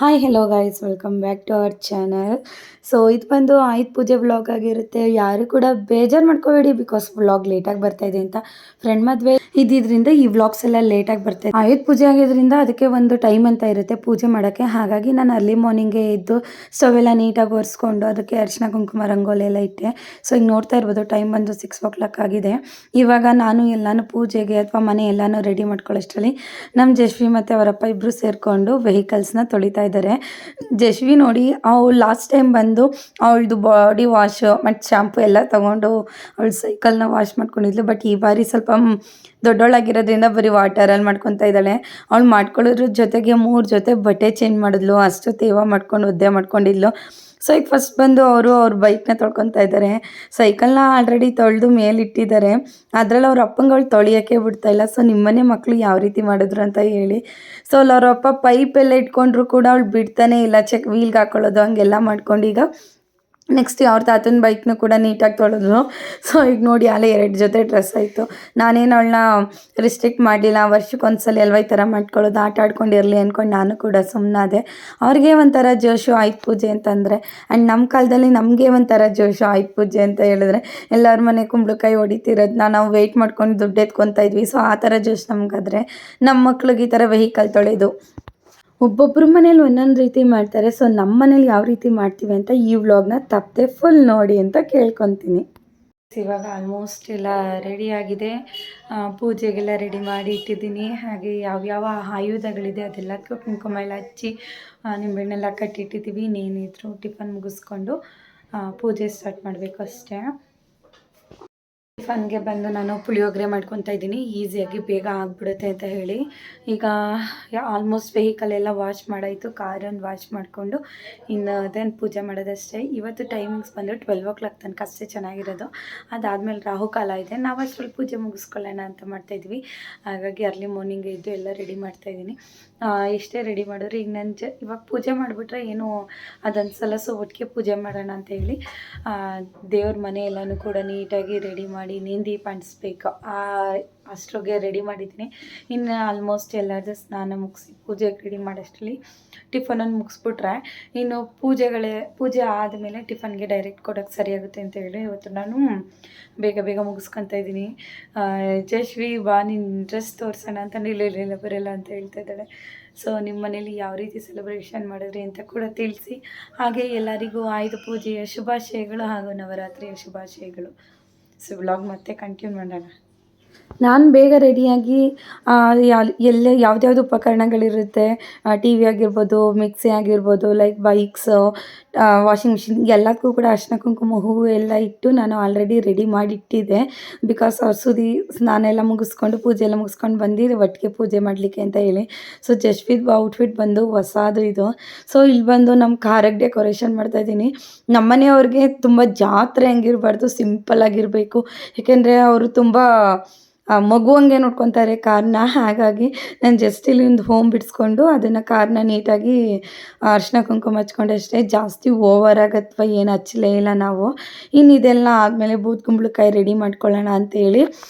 Hi hello guys welcome back to our channel. So ಇದು ಬಂದು ಆಯುಧ ಪೂಜೆ ವ್ಲಾಗ್ ಆಗಿರುತ್ತೆ. ಯಾರು ಕೂಡ ಬೇಜಾರು ಮಾಡ್ಕೋಬೇಡಿ, ಬಿಕಾಸ್ ವ್ಲಾಗ್ ಲೇಟಾಗಿ ಬರ್ತಾ ಇದೆ ಅಂತ. ಫ್ರೆಂಡ್ ಮದುವೆ ಇದ್ದಿದ್ದರಿಂದ ಈ ವ್ಲಾಗ್ಸ್ ಎಲ್ಲ ಲೇಟಾಗಿ ಬರ್ತಾ ಇದೆ. ಆಯುಧ ಪೂಜೆ ಆಗಿದ್ರಿಂದ ಅದಕ್ಕೆ ಒಂದು ಟೈಮ್ ಅಂತ ಇರುತ್ತೆ ಪೂಜೆ ಮಾಡೋಕ್ಕೆ. ಹಾಗಾಗಿ ನಾನು ಅರ್ಲಿ ಮಾರ್ನಿಂಗೇ ಎದ್ದು ಸ್ಟವ್ ಎಲ್ಲ ನೀಟಾಗಿ ಒರೆಸ್ಕೊಂಡು ಅದಕ್ಕೆ ಅರಿಶಿನ ಕುಂಕುಮ ರಂಗೋಲಿ ಎಲ್ಲ ಇಟ್ಟೆ. ಸೊ ಈಗ ನೋಡ್ತಾ ಇರ್ಬೋದು ಟೈಮ್ ಬಂದು 6 o'clock ಆಗಿದೆ. ಇವಾಗ ನಾನು ಎಲ್ಲಾನು ಪೂಜೆಗೆ ಅಥವಾ ಮನೆ ಎಲ್ಲಾನು ರೆಡಿ ಮಾಡ್ಕೊಳ್ಳೋಷ್ಟರಲ್ಲಿ ನಮ್ಮ ಜಶ್ವಿ ಮತ್ತು ಅವರಪ್ಪ ಇಬ್ಬರು ಸೇರಿಕೊಂಡು ವೆಹಿಕಲ್ಸ್ನ ತೊಳಿತಾ ಇದ್ದಾರೆ. ಜಶ್ವಿ ನೋಡಿ, ಅವಳು ಲಾಸ್ಟ್ ಟೈಮ್ ಬಂದು ಅವಳದು ಬಾಡಿ ವಾಶ್ ಮತ್ತು ಶಾಂಪು ಎಲ್ಲ ತೊಗೊಂಡು ಅವಳು ಸೈಕಲ್ನ ವಾಶ್ ಮಾಡ್ಕೊಂಡಿದ್ಲು. ಬಟ್ ಈ ಬಾರಿ ಸ್ವಲ್ಪ ದೊಡ್ಡವಳಾಗಿರೋದ್ರಿಂದ ಬರೀ ವಾಟರಲ್ಲಿ ಮಾಡ್ಕೊತಾ ಇದ್ದಾಳೆ. ಅವಳು ಮಾಡ್ಕೊಳ್ಳೋದ್ರ ಜೊತೆಗೆ 3 ಜೊತೆ ಬಟ್ಟೆ ಚೇಂಜ್ ಮಾಡಿದ್ಲು. ಅಷ್ಟು ತೇವ ಮಾಡ್ಕೊಂಡು ಒದ್ದೆ ಮಾಡ್ಕೊಂಡಿದ್ಲು. ಸೊ ಈಗ ಫಸ್ಟ್ ಬಂದು ಅವ್ರ ಬೈಕ್ನ ತೊಳ್ಕೊತಾ ಇದ್ದಾರೆ. ಸೈಕಲ್ನ ಆಲ್ರೆಡಿ ತೊಳೆದು ಮೇಲಿಟ್ಟಿದ್ದಾರೆ. ಅದರಲ್ಲಿ ಅವ್ರ ಅಪ್ಪಂಗೆ ಅವಳು ತೊಳಿಯೋಕ್ಕೆ ಬಿಡ್ತಾಯಿಲ್ಲ. ಸೊ ನಿಮ್ಮನೆ ಮಕ್ಕಳು ಯಾವ ರೀತಿ ಮಾಡಿದ್ರು ಅಂತ ಹೇಳಿ. ಸೊ ಅಲ್ಲಿ ಅವ್ರ ಅಪ್ಪ ಪೈಪ್ ಎಲ್ಲ ಇಟ್ಕೊಂಡ್ರು ಕೂಡ ಅವಳು ಬಿಡ್ತಾನೆ ಇಲ್ಲ. ವೀಲ್ಗೆ ಹಾಕೊಳ್ಳೋದು ಹಂಗೆಲ್ಲ ಮಾಡ್ಕೊಂಡು ಈಗ ನೆಕ್ಸ್ಟ್ ಅವ್ರ ತಾತನ ಬೈಕ್ನು ಕೂಡ ನೀಟಾಗಿ ತೊಳೆದ್ರು. ಸೊ ಈಗ ನೋಡಿ ಅಲ್ಲೇ 2 ಜೊತೆ ಡ್ರೆಸ್ ಆಯಿತು. ನಾನೇನು ಅವಳನ್ನ ರಿಸ್ಟ್ರಿಕ್ಟ್ ಮಾಡಲಿಲ್ಲ. ವರ್ಷಕ್ಕೊಂದ್ಸಲ ಅಲ್ವಾ ಈ ಥರ ಮಾಡ್ಕೊಳ್ಳೋದು, ಆಟ ಆಡ್ಕೊಂಡಿರಲಿ ಅಂದ್ಕೊಂಡು ನಾನು ಕೂಡ ಸುಮ್ಮನಾದೆ. ಅವ್ರಿಗೆ ಒಂಥರ ಜೋಶು ಆಯುಧ ಪೂಜೆ ಅಂತಂದರೆ. ಆ್ಯಂಡ್ ನಮ್ಮ ಕಾಲದಲ್ಲಿ ನಮಗೆ ಒಂಥರ ಜೋಶು ಆಯುಧ ಪೂಜೆ ಅಂತ ಹೇಳಿದ್ರೆ ಎಲ್ಲರ ಮನೆ ಕುಂಬಳಕಾಯಿ ಹೊಡಿತಿರೋದನ್ನ ನಾವು ವೆಯ್ಟ್ ಮಾಡ್ಕೊಂಡು ದುಡ್ಡು ಎತ್ಕೊತಾ ಇದ್ವಿ. ಸೊ ಆ ಥರ ಜೋಶ್ ನಮಗಾದರೆ ನಮ್ಮ ಮಕ್ಳಿಗೆ ಈ ಥರ ವೆಹಿಕಲ್ ತೊಳೆಯೋದು. ಒಬ್ಬೊಬ್ಬರ ಮನೇಲಿ ಒಂದೊಂದು ರೀತಿ ಮಾಡ್ತಾರೆ. ಸೊ ನಮ್ಮ ಮನೇಲಿ ಯಾವ ರೀತಿ ಮಾಡ್ತೀವಿ ಅಂತ ಈ ವ್ಲಾಗ್ನ ತಪ್ಪದೆ ಫುಲ್ ನೋಡಿ ಅಂತ ಕೇಳ್ಕೊತೀನಿ. ಇವಾಗ ಆಲ್ಮೋಸ್ಟ್ ಎಲ್ಲ ರೆಡಿಯಾಗಿದೆ. ಪೂಜೆಗೆಲ್ಲ ರೆಡಿ ಮಾಡಿ ಇಟ್ಟಿದ್ದೀನಿ. ಹಾಗೆ ಯಾವ್ಯಾವ ಆಯುಧಗಳಿದೆ ಅದೆಲ್ಲದಕ್ಕೂ ಕುಂಕುಮ ಎಲ್ಲ ಹಚ್ಚಿ ನಿಂಬೆಹಣ್ಣೆಲ್ಲ ಕಟ್ಟಿಟ್ಟಿದ್ದೀವಿ. ಇನ್ನೇನಿದ್ರು ಟಿಫನ್ ಮುಗಿಸ್ಕೊಂಡು ಪೂಜೆ ಸ್ಟಾರ್ಟ್ ಮಾಡಬೇಕು ಅಷ್ಟೇ. ಟಿಫನ್ಗೆ ಬಂದು ನಾನು ಪುಳಿಯೋಗರೆ ಮಾಡ್ಕೊತಾ ಇದ್ದೀನಿ, ಈಸಿಯಾಗಿ ಬೇಗ ಆಗಿಬಿಡುತ್ತೆ ಅಂತ ಹೇಳಿ. ಈಗ ಆಲ್ಮೋಸ್ಟ್ ವೆಹಿಕಲ್ ಎಲ್ಲ ವಾಶ್ ಮಾಡಾಯಿತು. ಕಾರನ್ನು ವಾಶ್ ಮಾಡಿಕೊಂಡು ಇನ್ನು ದೆನ್ ಪೂಜೆ ಮಾಡೋದಷ್ಟೇ. ಇವತ್ತು ಟೈಮಿಂಗ್ಸ್ ಬಂದು 12 o'clock ತನಕ ಅಷ್ಟೇ ಚೆನ್ನಾಗಿರೋದು. ಅದಾದಮೇಲೆ ರಾಹುಕಾಲ ಇದೆ. ನಾವು ಅಷ್ಟರಲ್ಲಿ ಪೂಜೆ ಮುಗಿಸ್ಕೊಳ್ಳೋಣ ಅಂತ ಮಾಡ್ತಾಯಿದ್ವಿ. ಹಾಗಾಗಿ ಅರ್ಲಿ ಮಾರ್ನಿಂಗ್ ಇದ್ದು ಎಲ್ಲ ರೆಡಿ ಮಾಡ್ತಾಯಿದ್ದೀನಿ. ಎಷ್ಟೇ ರೆಡಿ ಮಾಡಿದ್ರೆ ಈಗ ನಾನು ಇವಾಗ ಪೂಜೆ ಮಾಡಿಬಿಟ್ರೆ ಏನು ಅದೊಂದು ಸಲ. ಸೊ ಒಟ್ಟಿಗೆ ಪೂಜೆ ಮಾಡೋಣ ಅಂತ ಹೇಳಿ ದೇವ್ರ ಮನೆ ಎಲ್ಲನೂ ಕೂಡ ನೀಟಾಗಿ ರೆಡಿ ಮಾಡಿ ನೇಂದಿ ದೀಪ ಅಂಟಿಸ್ಬೇಕು. ಅಷ್ಟರೊಗೆ ರೆಡಿ ಮಾಡಿದ್ದೀನಿ. ಇನ್ನು ಆಲ್ಮೋಸ್ಟ್ ಎಲ್ಲರದ್ದು ಸ್ನಾನ ಮುಗಿಸಿ ಪೂಜೆಗೆ ರೆಡಿ ಮಾಡೋಷ್ಟರಲ್ಲಿ ಟಿಫನನ್ನು ಮುಗಿಸ್ಬಿಟ್ರೆ ಇನ್ನು ಪೂಜೆ ಆದಮೇಲೆ ಟಿಫನ್ಗೆ ಡೈರೆಕ್ಟ್ ಕೊಡೋಕ್ಕೆ ಸರಿಯಾಗುತ್ತೆ ಅಂತ ಹೇಳಿ ಇವತ್ತು ನಾನು ಬೇಗ ಬೇಗ ಮುಗಿಸ್ಕೊತಾ ಇದ್ದೀನಿ. ಜಶ್ವಿ ಬಾ ನಿನ್ನ ಡ್ರೆಸ್ ತೋರಿಸೋಣ ಅಂತ ಇಲ್ಲ ಬರೋಲ್ಲ ಅಂತ ಹೇಳ್ತಾ ಇದ್ದಾಳೆ. ಸೊ ನಿಮ್ಮ ಮನೇಲಿ ಯಾವ ರೀತಿ ಸೆಲೆಬ್ರೇಷನ್ ಮಾಡಿದ್ರಿ ಅಂತ ಕೂಡ ತಿಳಿಸಿ. ಹಾಗೆ ಎಲ್ಲರಿಗೂ ಆಯುಧ ಪೂಜೆಯ ಶುಭಾಶಯಗಳು ಹಾಗೂ ನವರಾತ್ರಿಯ ಶುಭಾಶಯಗಳು. ಸೊ ವ್ಲಾಗ್ ಮತ್ತೆ ಕಂಟಿನ್ಯೂ ಮಾಡೋಣ. ನಾನು ಬೇಗ ರೆಡಿಯಾಗಿ ಎಲ್ಲೇ ಯಾವ್ದ್ಯಾವ್ದು ಉಪಕರಣಗಳಿರುತ್ತೆ, ಟಿ ವಿ ಆಗಿರ್ಬೋದು, ಮಿಕ್ಸಿ ಆಗಿರ್ಬೋದು, ಲೈಕ್ ಬೈಕ್ಸು, ವಾಷಿಂಗ್ ಮಿಷಿನ್ ಎಲ್ಲದಕ್ಕೂ ಕೂಡ ಅರಿಶಿನ ಕುಂಕುಮ ಹೂವು ಎಲ್ಲ ಇಟ್ಟು ನಾನು ಆಲ್ರೆಡಿ ರೆಡಿ ಮಾಡಿಟ್ಟಿದ್ದೆ. ಬಿಕಾಸ್ ಸುದಿ ಸ್ನಾನ ಎಲ್ಲ ಮುಗಿಸ್ಕೊಂಡು ಪೂಜೆ ಎಲ್ಲ ಮುಗಿಸ್ಕೊಂಡು ಬಂದು ಒಟ್ಟಿಗೆ ಪೂಜೆ ಮಾಡಲಿಕ್ಕೆ ಅಂತ ಹೇಳಿ. ಸೊ ಜಶ್ವಿದ್ ಔಟ್ಫಿಟ್ ಬಂದು ಹೊಸದು ಇದು. ಸೊ ಇಲ್ಲಿ ಬಂದು ನಮ್ಮ ಕಾರಿಗೆ ಡೆಕೋರೇಷನ್ ಮಾಡ್ತಾಯಿದ್ದೀನಿ. ನಮ್ಮ ಮನೆಯವ್ರಿಗೆ ತುಂಬ ಜಾತ್ರೆ ಹಂಗಿರಬಾರ್ದು, ಸಿಂಪಲ್ಲಾಗಿರಬೇಕು. ಏಕೆಂದರೆ ಅವರು ತುಂಬ ಮಗುವಂಗೆ ನೋಡ್ಕೊತಾರೆ ಕಾರ್ನ. ಹಾಗಾಗಿ ನಾನು ಜಸ್ಟ್ ಇಲ್ಲಿ ಒಂದು ಹೋಮ್ ಬಿಡಿಸ್ಕೊಂಡು ಅದನ್ನು ಕಾರ್ನ ನೀಟಾಗಿ ಅರಿಶಿನ ಕುಂಕುಮ ಹಚ್ಕೊಂಡಷ್ಟೇ. ಜಾಸ್ತಿ ಓವರ್ ಆಗತ್ವ ಏನು ಹಚ್ಚಲೇ ಇಲ್ಲ ನಾವು. ಇನ್ನು ಇದೆಲ್ಲ ಆದಮೇಲೆ ಬೂದ್ ಕುಂಬಳಕಾಯಿ ರೆಡಿ ಮಾಡ್ಕೊಳ್ಳೋಣ ಅಂತೇಳಿ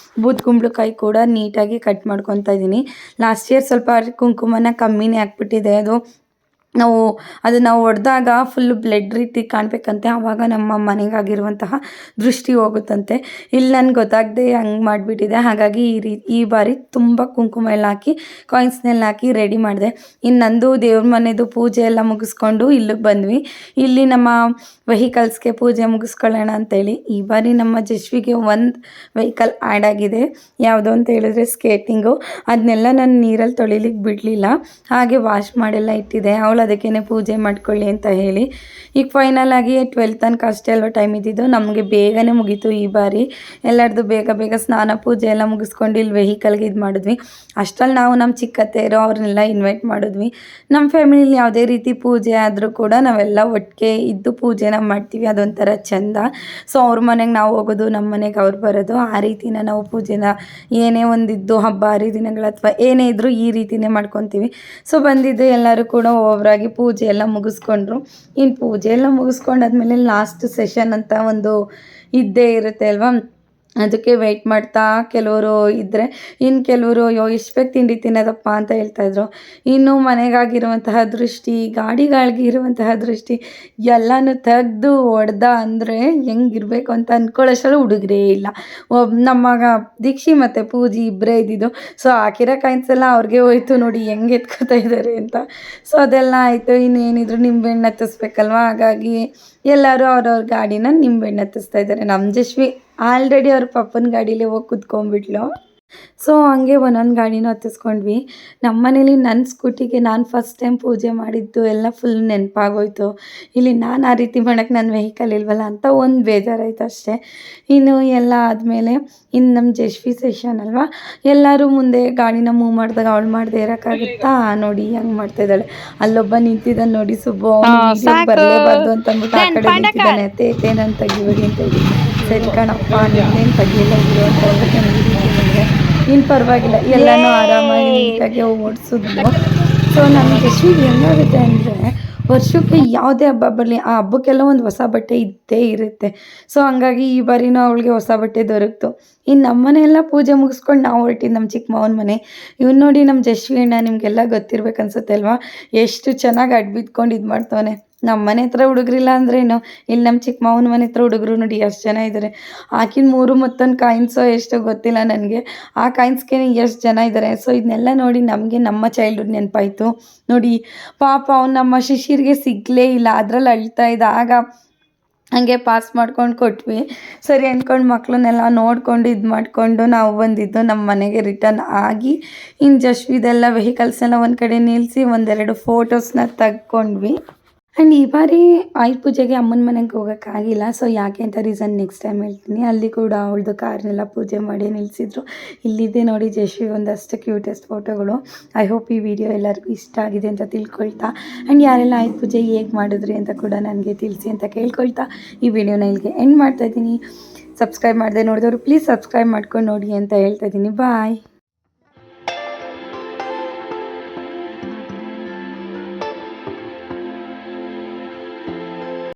ಬೂದ್ ಕುಂಬಳಕಾಯಿ ಕೂಡ ನೀಟಾಗಿ ಕಟ್ ಮಾಡ್ಕೊತಾ ಇದ್ದೀನಿ. ಲಾಸ್ಟ್ ಇಯರ್ ಸ್ವಲ್ಪ ಕುಂಕುಮನ ಕಮ್ಮಿನೇ ಹಾಕ್ಬಿಟ್ಟಿದೆ. ಅದನ್ನು ಹೊಡೆದಾಗ ಫುಲ್ಲು ಬ್ಲಡ್ ರೀತಿ ಕಾಣಬೇಕಂತೆ. ಆವಾಗ ನಮ್ಮ ಮನೆಗಾಗಿರುವಂತಹ ದೃಷ್ಟಿ ಹೋಗುತ್ತಂತೆ. ಇಲ್ಲಿ ನನಗೆ ಗೊತ್ತಾಗದೆ ಹಂಗೆ ಮಾಡಿಬಿಟ್ಟಿದೆ. ಹಾಗಾಗಿ ಈ ಬಾರಿ ತುಂಬ ಕುಂಕುಮ ಎಲ್ಲ ಹಾಕಿ ಕಾಯಿನ್ಸ್ನೆಲ್ಲ ಹಾಕಿ ರೆಡಿ ಮಾಡಿದೆ. ಇನ್ನು ನಂದು ದೇವ್ರ ಮನೆಯದು ಪೂಜೆ ಎಲ್ಲ ಮುಗಿಸ್ಕೊಂಡು ಇಲ್ಲಿಗೆ ಬಂದ್ವಿ. ಇಲ್ಲಿ ನಮ್ಮ ವೆಹಿಕಲ್ಸ್ಗೆ ಪೂಜೆ ಮುಗಿಸ್ಕೊಳ್ಳೋಣ ಅಂತೇಳಿ ಈ ಬಾರಿ ನಮ್ಮ ಜಶ್ವಿಗೆ ಒಂದು ವೆಹಿಕಲ್ ಆ್ಯಡ್ ಆಗಿದೆ. ಯಾವುದು ಅಂತ ಹೇಳಿದ್ರೆ ಸ್ಕೇಟಿಂಗು. ಅದನ್ನೆಲ್ಲ ನಾನು ನೀರಲ್ಲಿ ತೊಳಿಲಿಕ್ಕೆ ಬಿಡಲಿಲ್ಲ, ಹಾಗೆ ವಾಶ್ ಮಾಡೆಲ್ಲ ಇಟ್ಟಿದೆ. ಅವಳು ಅದಕ್ಕೇ ಪೂಜೆ ಮಾಡ್ಕೊಳ್ಳಿ ಅಂತ ಹೇಳಿ. ಈಗ ಫೈನಲ್ ಆಗಿ 12 ತನಕ ಅಷ್ಟೇ ಅಲ್ವ ಟೈಮ್ ಇದ್ದಿದ್ದು. ನಮಗೆ ಬೇಗನೆ ಮುಗೀತು ಈ ಬಾರಿ. ಎಲ್ಲರದ್ದು ಬೇಗ ಬೇಗ ಸ್ನಾನ ಪೂಜೆ ಎಲ್ಲ ಮುಗಿಸ್ಕೊಂಡು ಇಲ್ಲಿ ವೆಹಿಕಲ್ಗೆ ಇದು ಮಾಡಿದ್ವಿ. ಅಷ್ಟರಲ್ಲಿ ನಾವು ನಮ್ಮ ಚಿಕ್ಕತ್ತೆಯರು ಅವ್ರನ್ನೆಲ್ಲ ಇನ್ವೈಟ್ ಮಾಡಿದ್ವಿ. ನಮ್ಮ ಫ್ಯಾಮಿಲಿಲಿ ಯಾವುದೇ ರೀತಿ ಪೂಜೆ ಆದರೂ ಕೂಡ ನಾವೆಲ್ಲ ಒಟ್ಟಿಗೆ ಇದ್ದು ಪೂಜೆನ ಮಾಡ್ತೀವಿ. ಅದೊಂಥರ ಚೆಂದ. ಸೊ ಅವ್ರ ಮನೆಗೆ ನಾವು ಹೋಗೋದು, ನಮ್ಮ ಮನೆಗೆ ಅವ್ರು ಬರೋದು, ಆ ರೀತಿನ ನಾವು ಪೂಜೆನ ಏನೇ ಒಂದಿದ್ದು ಹಬ್ಬ ಹರಿದಿನಗಳು ಅಥವಾ ಏನೇ ಇದ್ದರೂ ಈ ರೀತಿನೇ ಮಾಡ್ಕೊತೀವಿ. ಸೊ ಬಂದಿದ್ದು ಎಲ್ಲರೂ ಕೂಡ ಓವರಾಗಿ ಪೂಜೆ ಎಲ್ಲ ಮುಗಿಸ್ಕೊಂಡ್ರು. ಇನ್ನು ಪೂಜೆ ಎಲ್ಲ ಮುಗಿಸ್ಕೊಂಡಾದ್ಮೇಲೆ ಲಾಸ್ಟ್ ಸೆಷನ್ ಅಂತ ಒಂದು ಇದ್ದೇ ಇರುತ್ತೆ ಅಲ್ವಾ. ಅದಕ್ಕೆ ವೆಯ್ಟ್ ಮಾಡ್ತಾ ಕೆಲವರು ಇದ್ದರೆ, ಇನ್ನು ಕೆಲವರು ಅಯ್ಯೋ ಎಷ್ಟು ಬೇಗ ತಿಂಡಿ ತಿನ್ನೋದಪ್ಪ ಅಂತ ಹೇಳ್ತಾಯಿದ್ರು. ಇನ್ನು ಮನೆಗಾಗಿರುವಂತಹ ದೃಷ್ಟಿ, ಗಾಡಿಗಳಿಗೆ ಇರುವಂತಹ ದೃಷ್ಟಿ ಎಲ್ಲನೂ ತೆಗೆದು ಹೊಡೆದ ಅಂದರೆ ಹೆಂಗಿರಬೇಕು ಅಂತ ಅಂದ್ಕೊಳ್ಳೋಷ್ಟರಲ್ಲಿ ಹುಡುಗರೇ ಇಲ್ಲ. ನಮ್ಮ ಮಗ ದೀಕ್ಷಿ ಮತ್ತು ಪೂಜಿ ಇಬ್ಬರೇ ಇದ್ದಿದ್ದು. ಸೊ ಹಾಕಿರೋ ಕಾಯಿನ್ಸ್ ಎಲ್ಲ ಅವ್ರಿಗೆ ಹೋಯ್ತು, ನೋಡಿ ಹೆಂಗೆ ಎತ್ಕೋತಾ ಇದ್ದಾರೆ ಅಂತ. ಸೊ ಅದೆಲ್ಲ ಆಯಿತು. ಇನ್ನೇನಿದ್ರು ನಿಂಬೆಹಣ್ಣು ಹತ್ತಿಸ್ಬೇಕಲ್ವ, ಹಾಗಾಗಿ ಎಲ್ಲರೂ ಅವ್ರವ್ರ ಗಾಡಿನ ನಿಂಬೆಹಣ್ಣು ಹತ್ತಿಸ್ತಾ ಇದ್ದಾರೆ. ನಮ್ಮ ಜಶ್ವಿ ಆಲ್ರೆಡಿ ಅವ್ರ ಪಪ್ಪನ ಗಾಡೀಲಿ ಹೋಗಿ ಕುತ್ಕೊಂಡ್ಬಿಟ್ಲು. ಸೊ ಹಂಗೆ ಒಂದೊಂದು ಗಾಡಿನೂ ಹತ್ತಿಸ್ಕೊಂಡ್ವಿ. ನಮ್ಮ ಮನೇಲಿ ನನ್ನ ಸ್ಕೂಟಿಗೆ ನಾನು ಫಸ್ಟ್ ಟೈಮ್ ಪೂಜೆ ಮಾಡಿದ್ದು ಎಲ್ಲ ಫುಲ್ ನೆನಪಾಗೋಯ್ತು. ಇಲ್ಲಿ ನಾನು ಆ ರೀತಿ ಮಾಡೋಕ್ಕೆ ನನ್ನ ವೆಹಿಕಲ್ ಇಲ್ವಲ್ಲ ಅಂತ ಒಂದು ಬೇಜಾರಾಯ್ತು ಅಷ್ಟೇ. ಇನ್ನು ಎಲ್ಲ ಆದಮೇಲೆ ಇನ್ನು ನಮ್ಮ ಜಶ್ವಿ ಸೆಷನ್ ಅಲ್ವಾ, ಎಲ್ಲರೂ ಮುಂದೆ ಗಾಡಿನ ಮೂವ್ ಮಾಡಿದಾಗ ಅವಳು ಮಾಡದೆ ಇರೋಕ್ಕಾಗುತ್ತಾ, ನೋಡಿ ಹೆಂಗೆ ಮಾಡ್ತಾಯಿದ್ದಾಳೆ. ಅಲ್ಲೊಬ್ಬ ನಿಂತಿದ್ದಾನೆ ನೋಡಿ ಸುಬ್ಬು, ಬರಲೇಬಾರ್ದು ಅಂತ ಅಂದ್ಬಿಟ್ಟು ಆ ಕಡೆ ನಿಂತಿದ್ದಾನೆ. ತೇತೆ ನಾನು ತೆಗಿಬೇಡಿ ಅಂತ ಹೇಳಿ, ಸರಿ ಕಣಪ್ಪ ನೀನೇನು ತೆಗಿಲ್ಲ ಇರು ಅಂತ ಹೇಳ್ಬಿಟ್ಟು ನನಗೆ ಇನ್ನು ಪರವಾಗಿಲ್ಲ, ಎಲ್ಲನೂ ಆರಾಮಾಗಿ ನೀಟಾಗಿ ಓಡಿಸಿದ್ಲು. ಸೊ ನನಗೆ ಜಶ್ವಿಗೆ ಹೆಂಗಾಗುತ್ತೆ ಅಂದರೆ, ವರ್ಷಕ್ಕೆ ಯಾವುದೇ ಹಬ್ಬ ಬರಲಿ ಆ ಹಬ್ಬಕ್ಕೆಲ್ಲ ಒಂದು ಹೊಸ ಬಟ್ಟೆ ಇದ್ದೇ ಇರುತ್ತೆ. ಸೊ ಹಂಗಾಗಿ ಈ ಬಾರಿನೂ ಅವಳಿಗೆ ಹೊಸ ಬಟ್ಟೆ ದೊರಕಿತು. ಇನ್ನು ನಮ್ಮ ಮನೆಯೆಲ್ಲ ಪೂಜೆ ಮುಗಿಸ್ಕೊಂಡು ನಾವು ಹೊರಟಿದ್ದು ನಮ್ಮ ಚಿಕ್ಕ ಮಾವನ ಮನೆ. ಇವ್ನು ನೋಡಿ ನಮ್ಮ ಜಶ್ವಿ ಅಣ್ಣ, ನಿಮಗೆಲ್ಲ ಗೊತ್ತಿರ್ಬೇಕು ಅನ್ಸುತ್ತೆ ಅಲ್ವಾ, ಎಷ್ಟು ಚೆನ್ನಾಗಿ ಅಡ್ಬಿದ್ಕೊಂಡು ಇದು ಮಾಡ್ತವನೆ. ನಮ್ಮ ಮನೆ ಹತ್ರ ಹುಡುಗರಿಲ್ಲ ಅಂದ್ರೇನು, ಇಲ್ಲಿ ನಮ್ಮ ಚಿಕ್ಕ ಮಾವನ ಮನೆ ಹತ್ರ ಹುಡುಗರು ನೋಡಿ ಎಷ್ಟು ಜನ ಇದ್ದಾರೆ. ಆಕಿನ 3 ಮತ್ತೊಂದು ಕಾಯಿನ್ಸೋ ಎಷ್ಟೋ ಗೊತ್ತಿಲ್ಲ ನನಗೆ, ಆ ಕಾಯಿನ್ಸ್ಗೆ ಎಷ್ಟು ಜನ ಇದ್ದಾರೆ. ಸೊ ಇದನ್ನೆಲ್ಲ ನೋಡಿ ನಮಗೆ ನಮ್ಮ ಚೈಲ್ಡ್ಹುಡ್ ನೆನಪಾಯಿತು. ನೋಡಿ ಪಾಪ ಅವ್ನು ನಮ್ಮ ಶಿಶಿರ್ಗೆ ಸಿಗಲೇ ಇಲ್ಲ, ಅದರಲ್ಲಿ ಅಳ್ತಾ ಇದ್ದ. ಆಗ ಹಂಗೆ ಪಾಸ್ ಮಾಡ್ಕೊಂಡು ಕೊಟ್ವಿ. ಸರಿ ಅಂದ್ಕೊಂಡು ಮಕ್ಕಳನ್ನೆಲ್ಲ ನೋಡಿಕೊಂಡು ಇದು ಮಾಡಿಕೊಂಡು ನಾವು ಬಂದಿದ್ದು ನಮ್ಮ ಮನೆಗೆ ರಿಟರ್ನ್ ಆಗಿ. ಇನ್ನು ಜಶ್ವಿದೆಲ್ಲ ವೆಹಿಕಲ್ಸ್ನೆಲ್ಲ ಒಂದು ಕಡೆ ನಿಲ್ಲಿಸಿ ಒಂದೆರಡು ಫೋಟೋಸ್ನ ತೆಗ್ಕೊಂಡ್ವಿ. ಆ್ಯಂಡ್ ಈ ಬಾರಿ ಆಯುಧ ಪೂಜೆಗೆ ಅಮ್ಮನ ಮನೆಗೆ ಹೋಗೋಕ್ಕಾಗಿಲ್ಲ. ಸೊ ಯಾಕೆ ಅಂತ ರೀಸನ್ ನೆಕ್ಸ್ಟ್ ಟೈಮ್ ಹೇಳ್ತೀನಿ. ಅಲ್ಲಿ ಕೂಡ ಅವಳದು ಕಾರ್ನೆಲ್ಲ ಪೂಜೆ ಮಾಡಿ ನಿಲ್ಲಿಸಿದ್ರು. ಇಲ್ಲಿದೆ ನೋಡಿ ಜಶ್ವಿ ಒಂದಷ್ಟು ಕ್ಯೂಟೆಸ್ಟ್ ಫೋಟೋಗಳು. ಐ ಹೋಪ್ ಈ ವಿಡಿಯೋ ಎಲ್ಲರಿಗೂ ಇಷ್ಟ ಆಗಿದೆ ಅಂತ ತಿಳ್ಕೊಳ್ತಾ, ಆ್ಯಂಡ್ ಯಾರೆಲ್ಲ ಆಯುಧ ಪೂಜೆ ಹೇಗೆ ಮಾಡಿದ್ರಿ ಅಂತ ಕೂಡ ನನಗೆ ತಿಳಿಸಿ ಅಂತ ಕೇಳ್ಕೊಳ್ತಾ ಈ ವಿಡಿಯೋನ ಇಲ್ಲಿಗೆ ಎಂಡ್ ಮಾಡ್ತಾಯಿದ್ದೀನಿ. ಸಬ್ಸ್ಕ್ರೈಬ್ ಮಾಡದೆ ನೋಡಿದವರು ಪ್ಲೀಸ್ ಸಬ್ಸ್ಕ್ರೈಬ್ ಮಾಡ್ಕೊಂಡು ನೋಡಿ ಅಂತ ಹೇಳ್ತಾಯಿದ್ದೀನಿ. ಬಾಯ್.